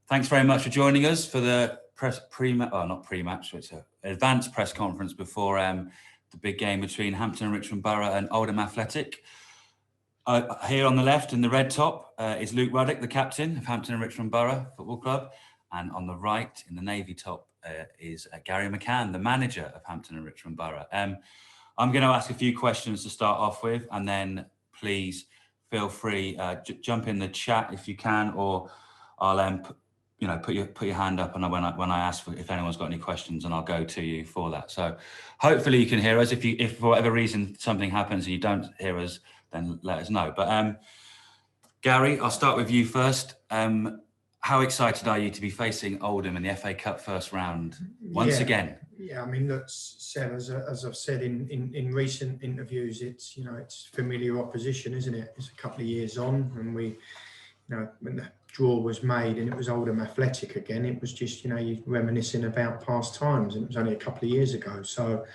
Thanks very much for joining us for the not pre-match, it's an advanced press conference before the big game between Hampton and Richmond Borough and Oldham Athletic. Here on the left in the red top is Luke Ruddick, the captain of Hampton and Richmond Borough Football Club. And on the right in the navy top is Gary McCann, the manager of Hampton and Richmond Borough. I'm going to ask a few questions to start off with, and then please feel free, jump in the chat if you can, or I'll put your hand up, and when I ask if anyone's got any questions, and I'll go to you for that. So hopefully you can hear us. If for whatever reason something happens and you don't hear us, then let us know. But Gary, I'll start with you first. How excited are you to be facing Oldham in the FA Cup first round once again? Yeah, I mean, look, Seb, as I've said in recent interviews, it's familiar opposition, isn't it? It's a couple of years on, and when the draw was made and it was Oldham Athletic again, it was just, you're reminiscing about past times, and it was only a couple of years ago. So,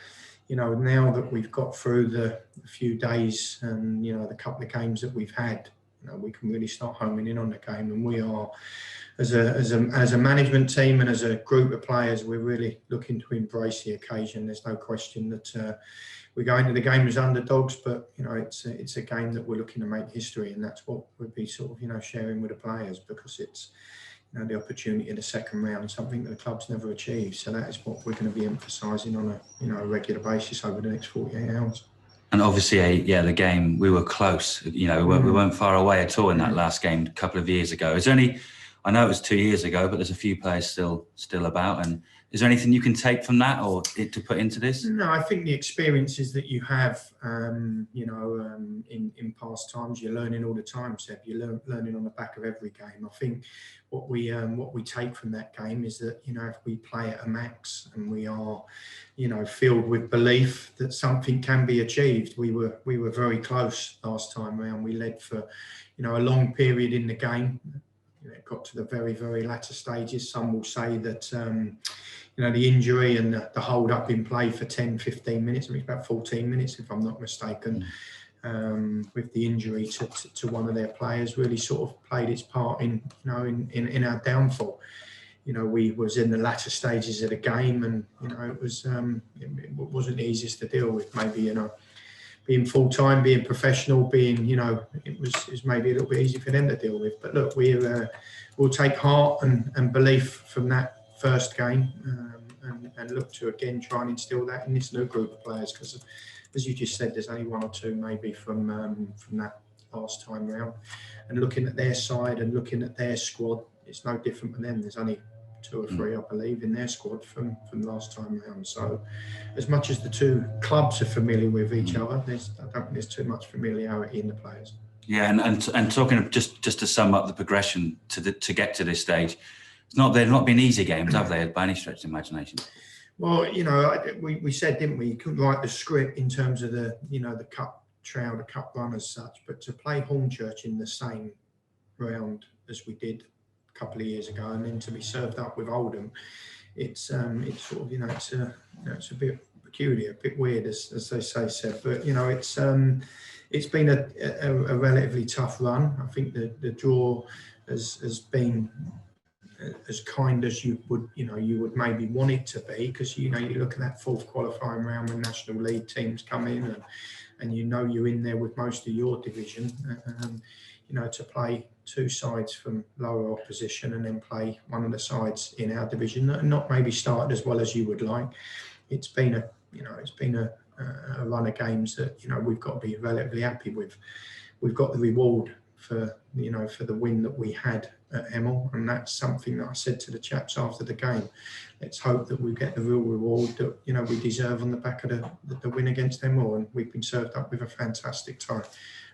now that we've got through the few days and, the couple of games that we've had, we can really start homing in on the game, and we are, as a management team and as a group of players, we're really looking to embrace the occasion. There's no question that we're going to the game as underdogs, but it's a game that we're looking to make history, and that's what we'd be sort of sharing with the players, because it's the opportunity in the second round, something that the club's never achieved. So that is what we're going to be emphasising on a regular basis over the next 48 hours. And obviously, the game, we were close. We weren't far away at all in that last game a couple of years ago. Is there any? I know it was 2 years ago, but there's a few players still about. And is there anything you can take from that or to put into this? No, I think the experiences that you have, in past times, you're learning all the time, Seb. You're learning on the back of every game. I think what we take from that game is that, if we play at a max and we are, filled with belief that something can be achieved. We were very close last time round. We led for, a long period in the game. It got to the very, very latter stages. Some will say that, the injury and the hold up in play for 10, 15 minutes, I mean, it's about 14 minutes, if I'm not mistaken, with the injury to one of their players, really sort of played its part in our downfall. We was in the latter stages of the game, and, it wasn't the easiest to deal with. Maybe, being full-time, being professional, being, it was maybe a little bit easy for them to deal with. But look, we'll take heart and belief from that first game, and look to again try and instill that in this new group of players, because as you just said, there's only one or two maybe from that last time round. And looking at their side and looking at their squad, it's no different from them. There's only 2 or 3, I believe, in their squad from last time round. So as much as the two clubs are familiar with each other, I don't think there's too much familiarity in the players. Yeah, and talking of just to sum up the progression to get to this stage, they've not been easy games, have they, by any stretch of the imagination? Well, we said, didn't we? You couldn't write the script in terms of the cup trail, the cup run as such, but to play Hornchurch in the same round as we did a couple of years ago, and then to be served up with Oldham, it's sort of it's a bit peculiar, a bit weird, as they say, Seb. But it's been a relatively tough run. I think the draw has been as kind as you would maybe want it to be, because you look at that fourth qualifying round when National League teams come in, and you're in there with most of your division, to play 2 sides from lower opposition and then play one of the sides in our division that not maybe started as well as you would like. It's been a run of games that we've got to be relatively happy with. We've got the reward for the win that we had at Hemel, and that's something that I said to the chaps after the game. Let's hope that we get the real reward that we deserve on the back of the win against Hemel, and we've been served up with a fantastic tie,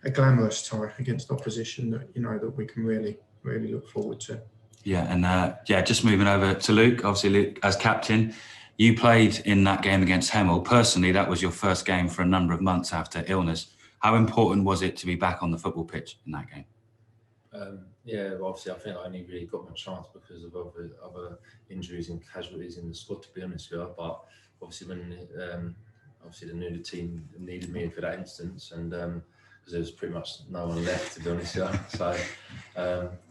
a glamorous tie against opposition that that we can really, really look forward to. Yeah, and just moving over to Luke. Obviously, Luke, as captain, you played in that game against Hemel. Personally, that was your first game for a number of months after illness. How important was it to be back on the football pitch in that game? Obviously I think I only really got my chance because of other injuries and casualties in the squad, to be honest with you. But obviously when the team needed me for that instance, and because there was pretty much no one left, to be honest with you. So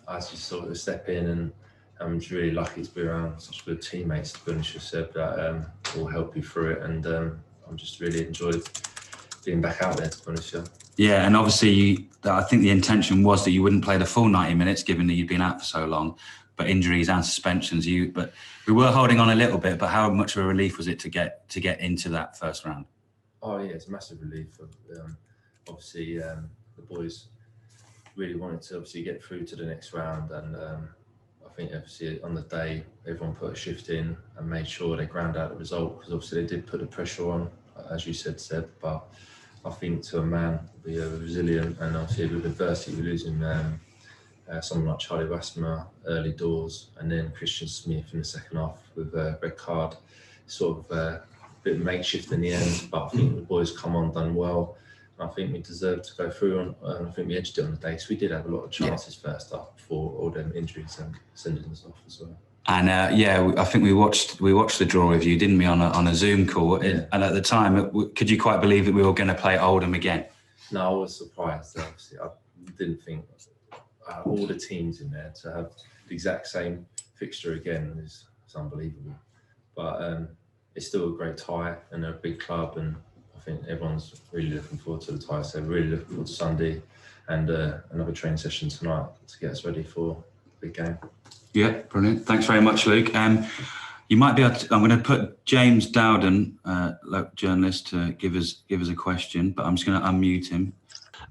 I just sort of step in I'm just really lucky to be around such good teammates, to be honest with you, Seb, that will help you through it. And I'm just really enjoyed being back out there, to be honest with you. Yeah, and obviously, I think the intention was that you wouldn't play the full 90 minutes, given that you'd been out for so long, but injuries and suspensions. But we were holding on a little bit. But how much of a relief was it to get into that first round? Oh yeah, it's a massive relief. Obviously, the boys really wanted to obviously get through to the next round, and I think obviously on the day everyone put a shift in and made sure they ground out the result, because obviously they did put the pressure on, as you said, Seb. But I think to a man, we are resilient, and obviously with adversity, we're losing someone like Charlie Wassmer early doors, and then Christian Smith in the second half with a red card. Sort of a bit makeshift in the end, but I think the boys come on, done well. I think we deserved to go through, and I think we edged it on the day. So we did have a lot of chances first up before all them injuries and sending us off as well. And I think we watched the draw with you, didn't we, on a Zoom call? Yeah. And at the time, could you quite believe that we were going to play Oldham again? No, I was surprised. Obviously, I didn't think all the teams in there to have the exact same fixture again is unbelievable. But it's still a great tie, and they're a big club, and I think everyone's really looking forward to the tie. So really looking forward to Sunday and another training session tonight to get us ready for the big game. Yeah, brilliant. Thanks very much, Luke. You might be able to, I'm going to put James Dowden, local journalist, to give us a question, but I'm just going to unmute him.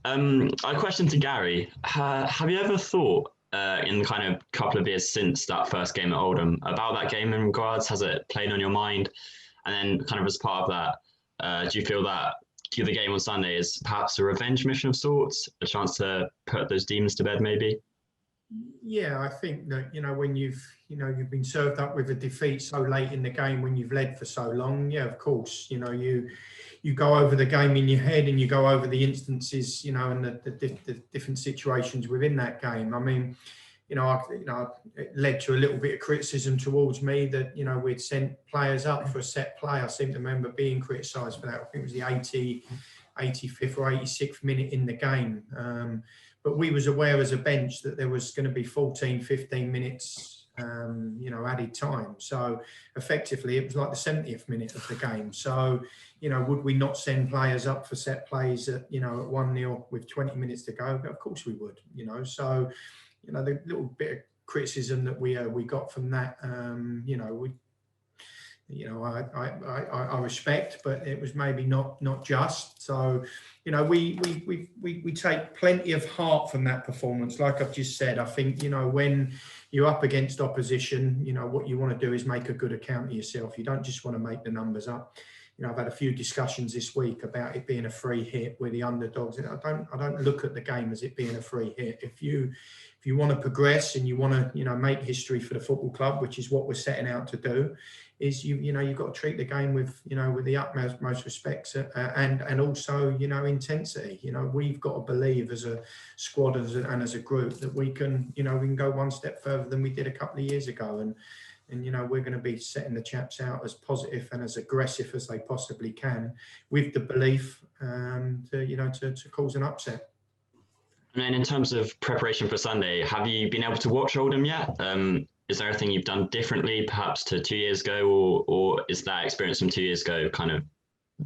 A question to Gary. Have you ever thought in the kind of couple of years since that first game at Oldham about that game in regards? Has it played on your mind? And then kind of as part of that, do you feel that the game on Sunday is perhaps a revenge mission of sorts, a chance to put those demons to bed maybe? Yeah, I think that, when you've been served up with a defeat so late in the game, when you've led for so long, yeah, of course, you go over the game in your head, and you go over the instances, and the different situations within that game. I mean, it led to a little bit of criticism towards me that, we'd sent players up for a set play. I seem to remember being criticised for that. I think it was the 85th or 86th minute in the game. But we was aware as a bench that there was going to be 14, 15 minutes, added time. So effectively, it was like the 70th minute of the game. So, would we not send players up for set plays at 1-0 with 20 minutes to go? But of course we would, So, the little bit of criticism that we got from that, I respect, but it was maybe not just. So, we take plenty of heart from that performance. Like I've just said, I think, when you're up against opposition, what you want to do is make a good account of yourself. You don't just want to make the numbers up. I've had a few discussions this week about it being a free hit. We're the underdogs. And I don't look at the game as it being a free hit. If you want to progress and you want to, make history for the football club, which is what we're setting out to do, is you've got to treat the game with the utmost respect and also intensity. We've got to believe as a squad and as a group that we can go one step further than we did a couple of years ago, and we're going to be setting the chaps out as positive and as aggressive as they possibly can, with the belief to cause an upset. And then in terms of preparation for Sunday, have you been able to watch Oldham yet? Is there anything you've done differently, perhaps to 2 years ago, or is that experience from 2 years ago kind of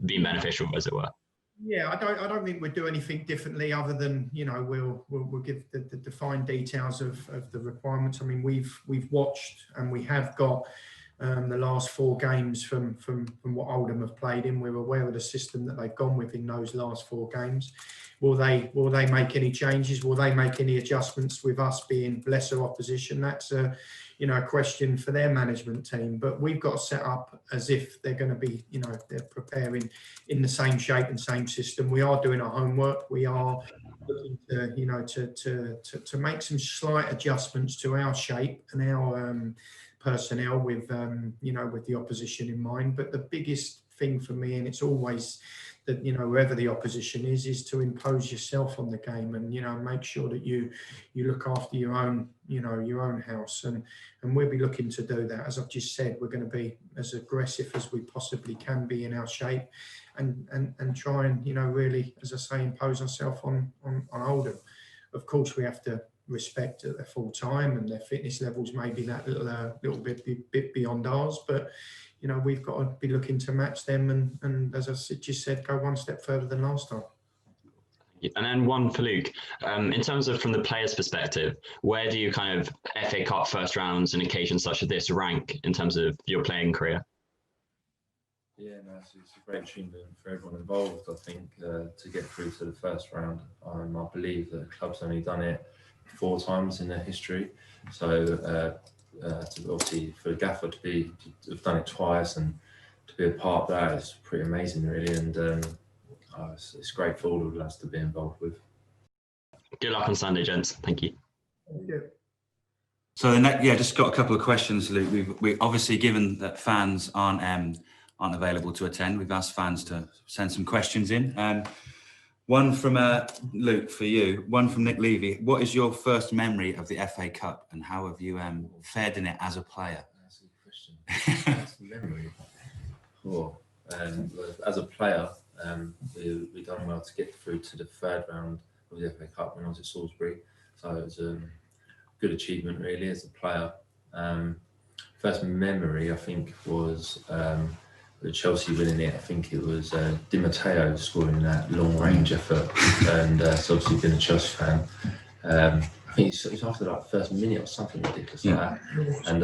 been beneficial, as it were? Yeah, I don't think we'll do anything differently other than we'll give the defined details of the requirements. I mean, we've watched and we have got the last 4 games from what Oldham have played in. We're aware of the system that they've gone with in those last 4 games. Will they make any changes? Will they make any adjustments with us being lesser opposition? That's a question for their management team. But we've got to set up as if they're going to be, they're preparing in the same shape and same system. We are doing our homework. We are looking to make some slight adjustments to our shape and our personnel with the opposition in mind. But the biggest thing for me, and it's always that whoever the opposition is to impose yourself on the game and make sure that you look after your own house, and we'll be looking to do that. As I've just said, we're going to be as aggressive as we possibly can be in our shape, and try and really, as I say, impose ourselves on Oldham. Of course, we have to respect at their full time, and their fitness levels maybe that little bit beyond ours. But you know, we've got to be looking to match them, and as I just said, go one step further than last time. And then one for Luke. In terms of from the player's perspective, where do you kind of FA Cup first rounds and occasions such as this rank in terms of your playing career? Yeah, no, it's a great achievement for everyone involved. I think to get through to the first round, I believe that the club's only done it 4 times in their history. So to obviously for the gaffer to have done it twice and to be a part of that is pretty amazing, really. And it's great for all of us to be involved with. Good luck on Sunday, gents. Thank you. Yeah. So just got a couple of questions, Luke. We obviously, given that fans aren't available to attend, we've asked fans to send some questions in. One from Luke for you. One from Nick Levy. What is your first memory of the FA Cup, and how have you fared in it as a player? That's a good question. First memory. As a player, we done well to get through to the 3rd round of the FA Cup when I was at Salisbury. So it was a good achievement, really, as a player. First memory, I think, was the Chelsea winning it. I think it was Di Matteo scoring that long-range effort, and so obviously being a Chelsea fan. I think it was after like the first minute or something ridiculous like that. And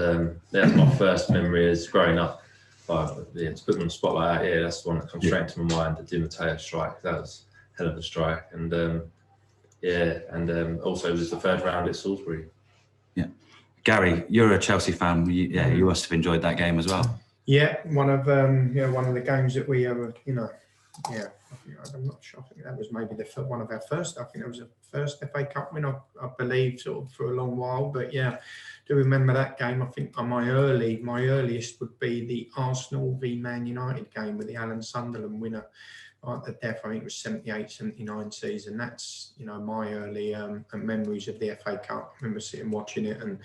that's my first memory as growing up. But to put me on the spot like that, that's the one that comes straight to my mind, the Di Matteo strike. That was a hell of a strike. And also it was the 3rd round at Salisbury. Yeah. Gary, you're a Chelsea fan. You must have enjoyed that game as well. Yeah, one of the games that we ever, I'm not sure. I think that was maybe one of our first. I think it was the first FA Cup win, I believe, sort of for a long while. But yeah, do remember that game. I think my earliest would be the Arsenal v Man United game with the Alan Sunderland winner right at the death. I think it was 78-79 season. That's my early memories of the FA Cup. I remember sitting watching it, and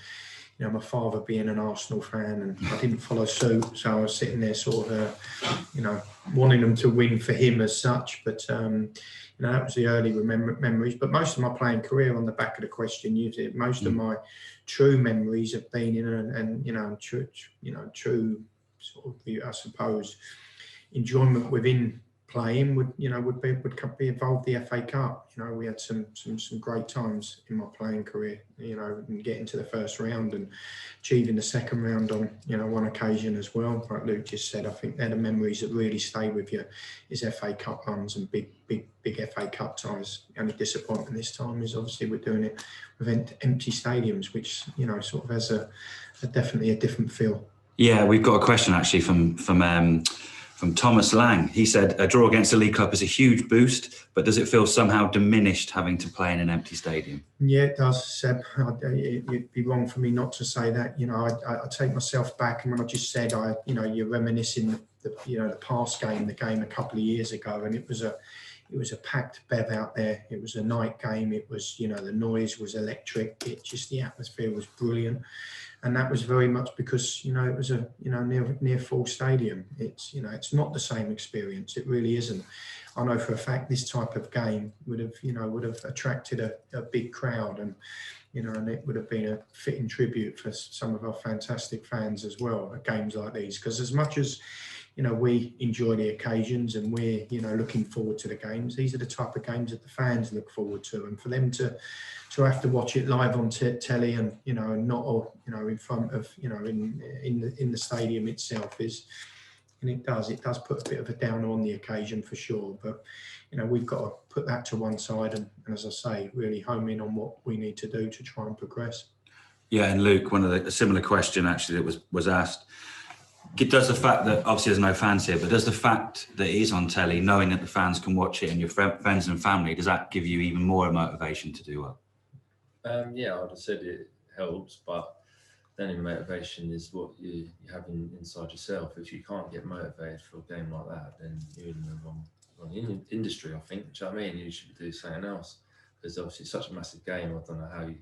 my father being an Arsenal fan, and I didn't follow suit, so I was sitting there sort of, wanting them to win for him as such. But that was the early memories. But most of my playing career, on the back of the question, most of my true memories have been true sort of, I suppose, enjoyment within playing would be involved the FA Cup. We had some great times in my playing career, and getting to the 1st round and achieving the 2nd round on one occasion as well. Like Luke just said, I think they're the memories that really stay with you, is FA Cup runs and big FA Cup ties. The only disappointment this time is obviously we're doing it with empty stadiums, which sort of has definitely a different feel. Yeah, we've got a question actually from Thomas Lang. He said, a draw against the League Cup is a huge boost, but does it feel somehow diminished having to play in an empty stadium? Yeah, it does, Seb. It'd be wrong for me not to say that. I take myself back, and when I just said, you're reminiscing the past game, the game a couple of years ago, and it was a packed bev out there. It was a night game. It was, the noise was electric. The atmosphere was brilliant. And that was very much because, it was a, near full stadium. It's not the same experience. It really isn't. I know for a fact this type of game would have attracted a big crowd, and it would have been a fitting tribute for some of our fantastic fans as well at games like these. Because as much as, we enjoy the occasions and we're, looking forward to the games, these are the type of games that the fans look forward to. And for them to have to watch it live on telly and, not, in front of, in the stadium itself it does put a bit of a downer on the occasion for sure. But, we've got to put that to one side and as I say, really home in on what we need to do to try and progress. Yeah, and Luke, a similar question actually that was asked. Does the fact that, obviously there's no fans here, but does the fact that it is on telly, knowing that the fans can watch it and your friends and family, does that give you even more motivation to do well? Yeah, I would have said it helps, but the only motivation is what you have inside yourself. If you can't get motivated for a game like that, then you're in the wrong industry, I think. Do you know what I mean? You should do something else. Because obviously it's such a massive game. I don't know how you...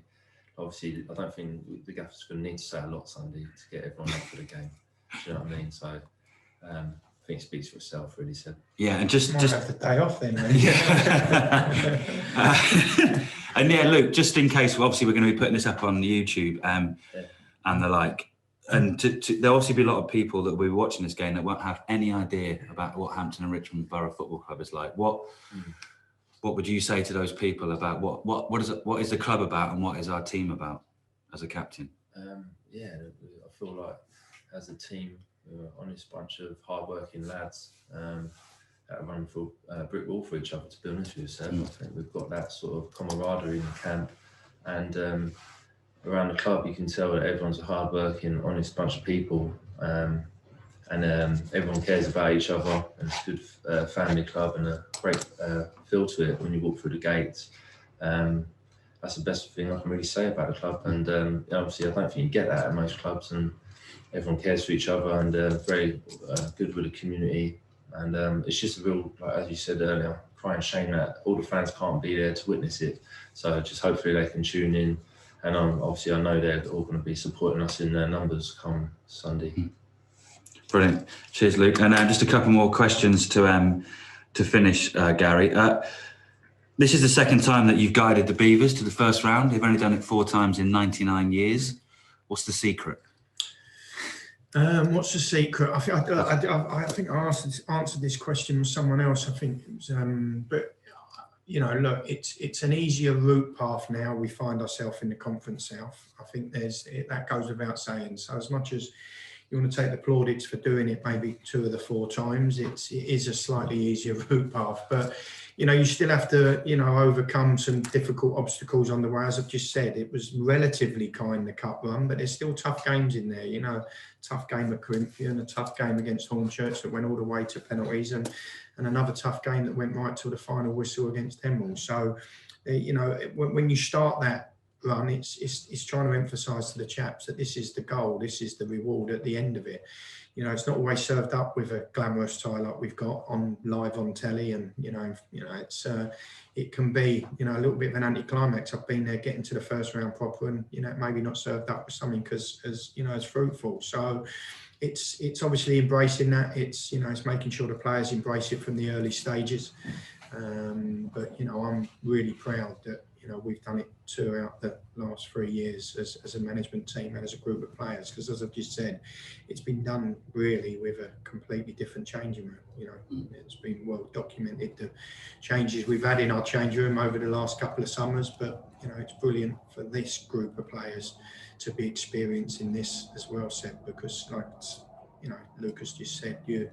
Obviously, I don't think the gaffer's going to need to say a lot Sunday to get everyone up for the game. Do you know what I mean? So I think it speaks for itself, really, Seb. Yeah, and Might have the day off then. And yeah, Luke, just in case, obviously we're going to be putting this up on YouTube and the like. And there'll obviously be a lot of people that will be watching this game that won't have any idea about what Hampton and Richmond Borough Football Club is like. What would you say to those people about what is the club about and what is our team about as a captain? Yeah, I feel like as a team, we're an honest bunch of hard-working lads that run for brick wall for each other. To be honest with yourself, I think we've got that sort of camaraderie in the camp, and around the club, you can tell that everyone's a hard-working, honest bunch of people, and everyone cares about each other. And it's a good family club and a great feel to it when you walk through the gates. That's the best thing I can really say about the club. And obviously, I don't think you get that at most clubs. And everyone cares for each other and very good with the community. And it's just a real, like, as you said earlier, crying shame that all the fans can't be there to witness it. So just hopefully they can tune in. And obviously, I know they're all going to be supporting us in their numbers come Sunday. Brilliant. Cheers, Luke. And just a couple more questions to finish, Gary. This is the second time that you've guided the Beavers to the first round. They've only done it 4 times in 99 years. What's the secret? What's the secret? I think I answered this question with someone else. I think it was, but you know, look, it's an easier route path now. We find ourselves in the Conference South. I think that goes without saying. So as much as you want to take the plaudits for doing it maybe 2 of the 4 times, it is a slightly easier route path. But you know, you still have to, you know, overcome some difficult obstacles on the way. As I've just said, it was relatively kind, the cup run, but there's still tough games in there. You know, tough game at Corinthian, a tough game against Hornchurch that went all the way to penalties, and another tough game that went right till the final whistle against Hemel. So, you know, when you start that run, it's trying to emphasise to the chaps that this is the goal, this is the reward at the end of it. You know, it's not always served up with a glamorous tie like we've got on live on telly, and you know, it's it can be, you know, a little bit of an anticlimax. I've been there getting to the first round proper, and you know, maybe not served up with something as you know, as fruitful. So it's obviously embracing that. It's, you know, it's making sure the players embrace it from the early stages. But you know, I'm really proud that, you know, we've done it 2 out the last 3 years as a management team and as a group of players, because as I've just said, it's been done really with a completely different changing room. You know, it's been well documented, the changes we've had in our change room over the last couple of summers, but you know, it's brilliant for this group of players to be experiencing this as well, Seb, because like, you know, Lucas just said, you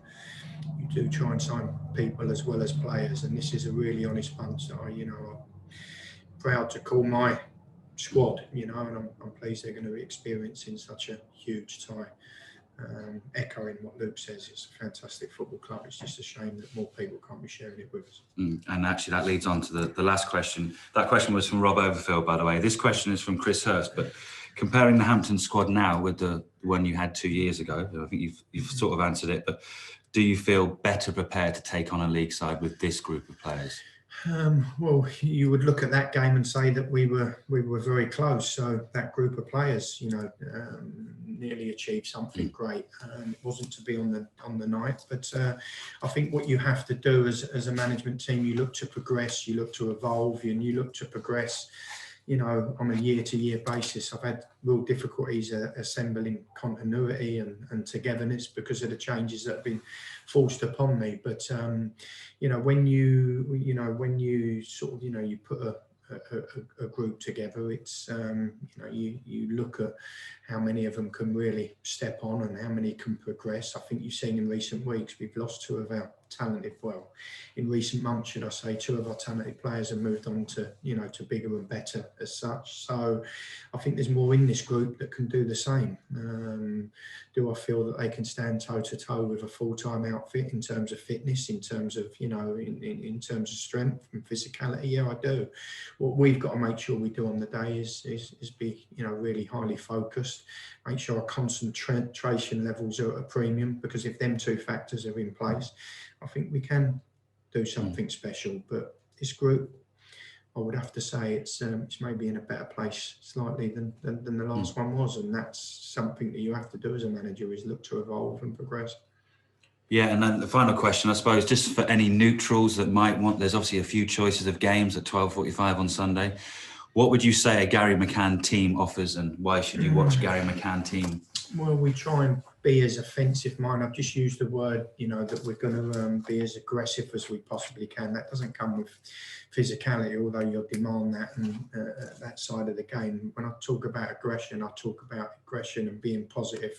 do try and sign people as well as players, and this is a really honest bunch that I, you know, proud to call my squad, you know, and I'm pleased they're going to be experiencing such a huge tie. Echoing what Luke says, it's a fantastic football club. It's just a shame that more people can't be sharing it with us. And actually that leads on to the last question. That question was from Rob Overfield, by the way. This question is from Chris Hurst, but comparing the Hampton squad now with the one you had 2 years ago, I think you've sort of answered it, but do you feel better prepared to take on a league side with this group of players? Well, you would look at that game and say that we were very close. So that group of players, you know, nearly achieved something great. It wasn't to be on the night, but I think what you have to do as a management team, you look to progress, you look to evolve, and you look to progress, you know, on a year-to-year basis. I've had real difficulties assembling continuity and togetherness because of the changes that have been forced upon me. But you know, when you sort of, you know, you put a group together, it's you know, you look at how many of them can really step on and how many can progress. I think you've seen in recent weeks we've lost 2 of our talented, well, in recent months, should I say, 2 of our talented players have moved on to, you know, to bigger and better as such. So I think there's more in this group that can do the same. Do I feel that they can stand toe to toe with a full-time outfit in terms of fitness, in terms of, you know, in terms of strength and physicality? Yeah, I do. What we've got to make sure we do on the day is be, you know, really highly focused, make sure our concentration levels are at a premium, because if them 2 factors are in place, I think we can do something special. But this group, I would have to say, it's maybe in a better place slightly than the last one was, and that's something that you have to do as a manager, is look to evolve and progress. Yeah, and then the final question, I suppose, just for any neutrals that might want, there's obviously a few choices of games at 12:45 on Sunday. What would you say a Gary McCann team offers, and why should you watch Gary McCann team? Well, we try and be as offensive minded. I've just used the word, that we're going to be as aggressive as we possibly can. That doesn't come with physicality, although you'll demand that and that side of the game. When I talk about aggression, I talk about aggression and being positive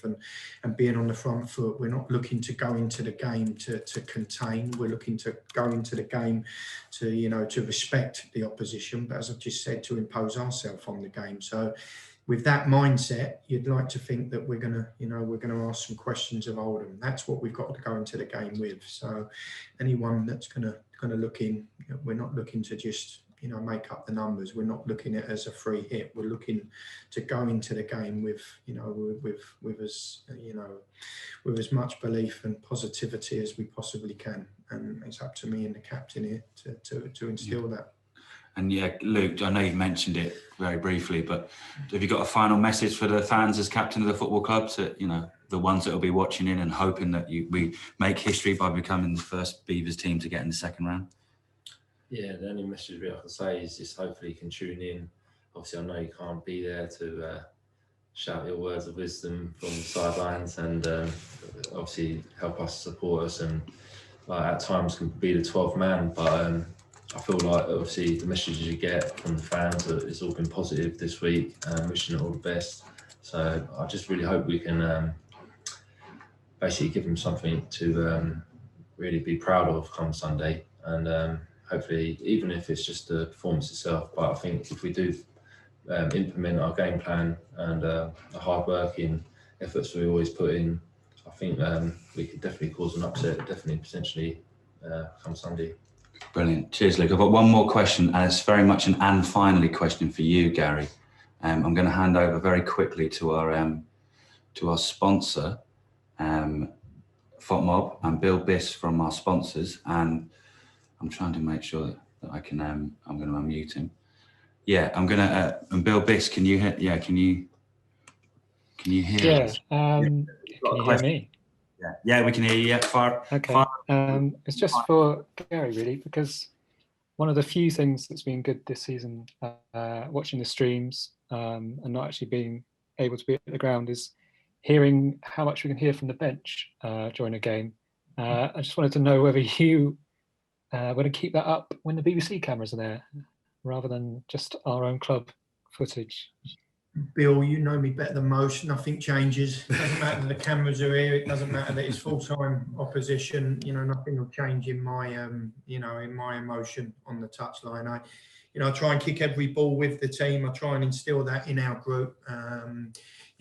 and being on the front foot. We're not looking to go into the game to contain. We're looking to go into the game to respect the opposition, but as I've just said, to impose ourselves on the game. So with that mindset, you'd like to think that we're going to ask some questions of Oldham. That's what we've got to go into the game with. So anyone that's going to look in, we're not looking to just make up the numbers. We're not looking at it as a free hit. We're looking to go into the game with as much belief and positivity as we possibly can. And it's up to me and the captain here to instill that. And yeah, Luke, I know you've mentioned it very briefly, but have you got a final message for the fans as captain of the football club, to the ones that will be watching in and hoping that we make history by becoming the first Beavers team to get in the second round? Yeah, the only message I can say is just hopefully you can tune in. Obviously, I know you can't be there to shout your words of wisdom from the sidelines, and obviously help us, support us, and at times can be the 12th man, but I feel like obviously the messages you get from the fans, it's all been positive this week, wishing it all the best. So I just really hope we can basically give them something to really be proud of come Sunday, and hopefully, even if it's just the performance itself, but I think if we do implement our game plan and the hard working efforts we always put in, I think we could definitely cause an upset, definitely potentially come Sunday. Brilliant. Cheers, Luke. I've got one more question, and it's very much an and finally question for you, Gary. I'm going to hand over very quickly to our sponsor, FOTMob, and Bill Biss from our sponsors. And I'm trying to make sure that I can. I'm going to unmute him. Yeah, I'm going to. And Bill Biss, can you hear? Yeah, can you hear? Yeah. Us? Can you hear me? Yeah, we can hear you. Yeah, Okay. It's just for Gary, really, because one of the few things that's been good this season, watching the streams and not actually being able to be at the ground, is hearing how much we can hear from the bench during a game. I just wanted to know whether you want to keep that up when the BBC cameras are there, rather than just our own club footage. Bill, you know me better than most. Nothing changes. It doesn't matter that the cameras are here. It doesn't matter that it's full-time opposition. Nothing will change in my, in my emotion on the touchline. I try and kick every ball with the team. I try and instill that in our group.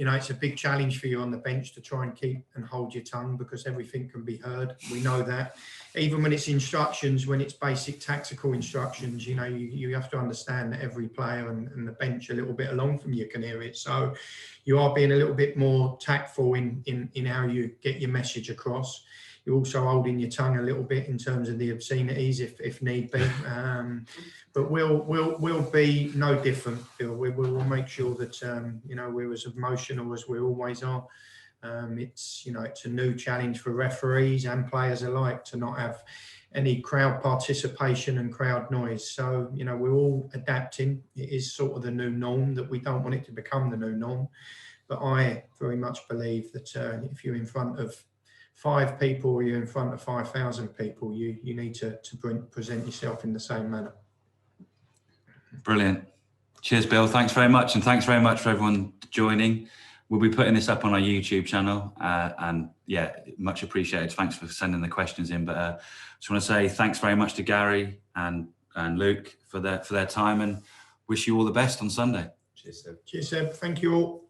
It's a big challenge for you on the bench to try and keep and hold your tongue, because everything can be heard. We know that. Even when it's instructions, when it's basic tactical instructions, you have to understand that every player and the bench a little bit along from you can hear it. So you are being a little bit more tactful in how you get your message across. You're also holding your tongue a little bit in terms of the obscenities if need be. But we'll be no different, Bill. We'll make sure that we're as emotional as we always are. It's a new challenge for referees and players alike to not have any crowd participation and crowd noise. So we're all adapting. It is sort of the new norm, that we don't want it to become the new norm. But I very much believe that if you're in front of 5 people or you're in front of 5,000 people, you need to present yourself in the same manner. Brilliant. Cheers, Bill. Thanks very much. And thanks very much for everyone joining. We'll be putting this up on our YouTube channel. And yeah, much appreciated. Thanks for sending the questions in. But I just want to say thanks very much to Gary and Luke for their time, and wish you all the best on Sunday. Cheers, Seb. Cheers, Seb. Thank you all.